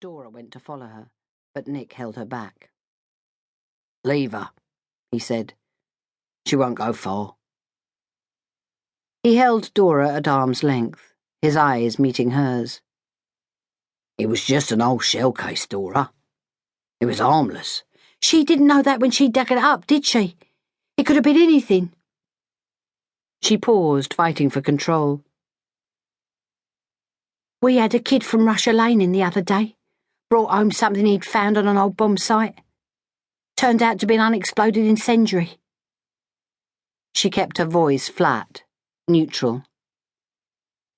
Dora went to follow her, but Nick held her back. "Leave her," he said. "She won't go far." He held Dora at arm's length, his eyes meeting hers. "It was just an old shell case, Dora. It was harmless." "She didn't know that when she dug it up, did she? It could have been anything." She paused, fighting for control. "We had a kid from Russia Lane in the other day. Brought home something he'd found on an old bomb site. Turned out to be an unexploded incendiary." She kept her voice flat, neutral.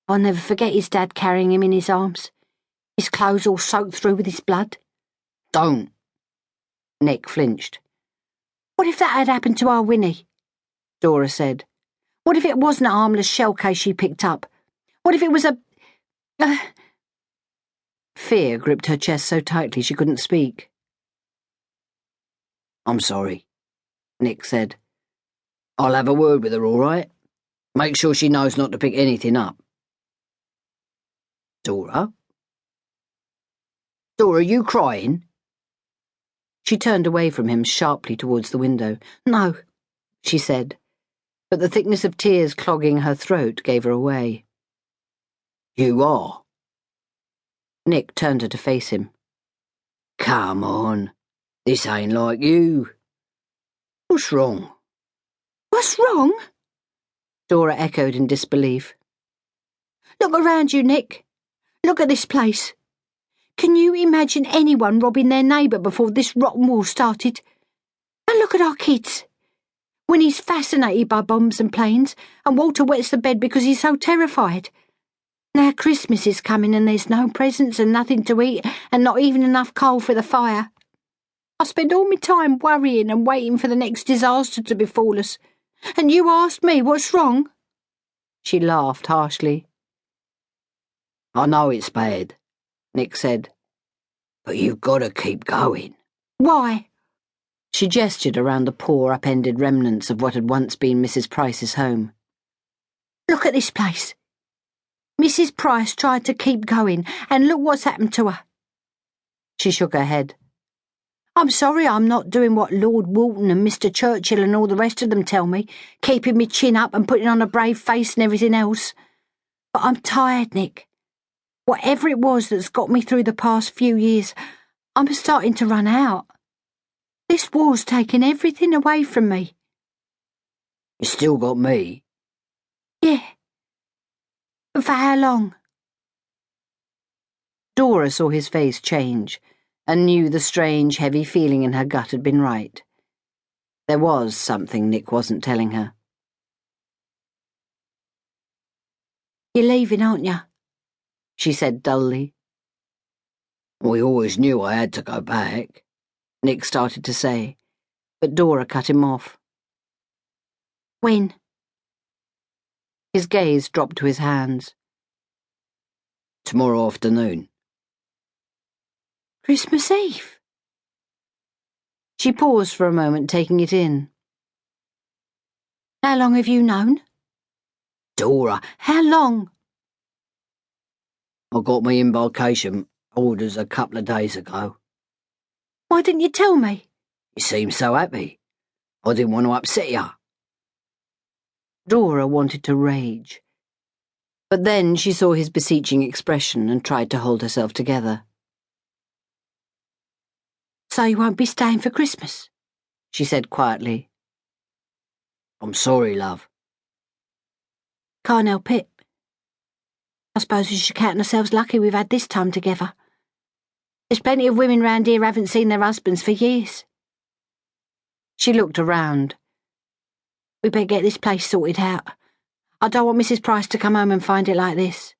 "I'll never forget his dad carrying him in his arms, his clothes all soaked through with his blood." "Don't." Nick flinched. "What if that had happened to our Winnie?" Dora said. "What if it wasn't a harmless shell case she picked up? What if it was a... Fear gripped her chest so tightly she couldn't speak. "I'm sorry," Nick said. "I'll have a word with her, all right? Make sure she knows not to pick anything up." "Dora? Dora, are you crying?" She turned away from him sharply towards the window. "No," she said, but the thickness of tears clogging her throat gave her away. "You are?" Nick turned her to face him. "Come on, this ain't like you. What's wrong?" "What's wrong?" Dora echoed in disbelief. "Look around you, Nick. Look at this place. Can you imagine anyone robbing their neighbour before this rotten war started? And look at our kids. Winnie's fascinated by bombs and planes, and Walter wets the bed because he's so terrified. Now Christmas is coming and there's no presents and nothing to eat and not even enough coal for the fire. I spend all my time worrying and waiting for the next disaster to befall us. And you asked me what's wrong?" She laughed harshly. "I know it's bad," Nick said, "but you've got to keep going." "Why?" She gestured around the poor, upended remnants of what had once been Mrs. Price's home. "Look at this place. Mrs. Price tried to keep going, and look what's happened to her." She shook her head. "I'm sorry I'm not doing what Lord Walton and Mr. Churchill and all the rest of them tell me, keeping me chin up and putting on a brave face and everything else. But I'm tired, Nick. Whatever it was that's got me through the past few years, I'm starting to run out. This war's taking everything away from me." "You still got me?" "Yeah. But for how long?" Dora saw his face change and knew the strange, heavy feeling in her gut had been right. There was something Nick wasn't telling her. "You're leaving, aren't you?" she said dully. "We always knew I had to go back," Nick started to say, but Dora cut him off. "When?" His gaze dropped to his hands. "Tomorrow afternoon." "Christmas Eve?" She paused for a moment, taking it in. "How long have you known?" "Dora, how long?" "I got my embarkation orders a couple of days ago." "Why didn't you tell me?" "You seemed so happy. I didn't want to upset you." Dora wanted to rage, but then she saw his beseeching expression and tried to hold herself together. "So you won't be staying for Christmas?" she said quietly. "I'm sorry, love." "Can't help it. I suppose we should count ourselves lucky we've had this time together. There's plenty of women round here haven't seen their husbands for years." She looked around. "We better get this place sorted out. I don't want Mrs. Price to come home and find it like this."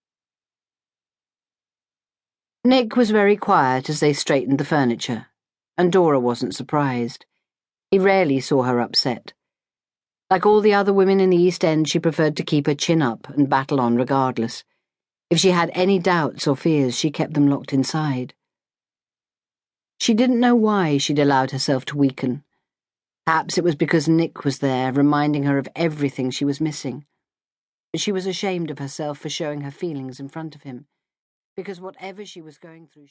Nick was very quiet as they straightened the furniture, and Dora wasn't surprised. He rarely saw her upset. Like all the other women in the East End, she preferred to keep her chin up and battle on regardless. If she had any doubts or fears, she kept them locked inside. She didn't know why she'd allowed herself to weaken. Perhaps it was because Nick was there, reminding her of everything she was missing. But she was ashamed of herself for showing her feelings in front of him, because whatever she was going through...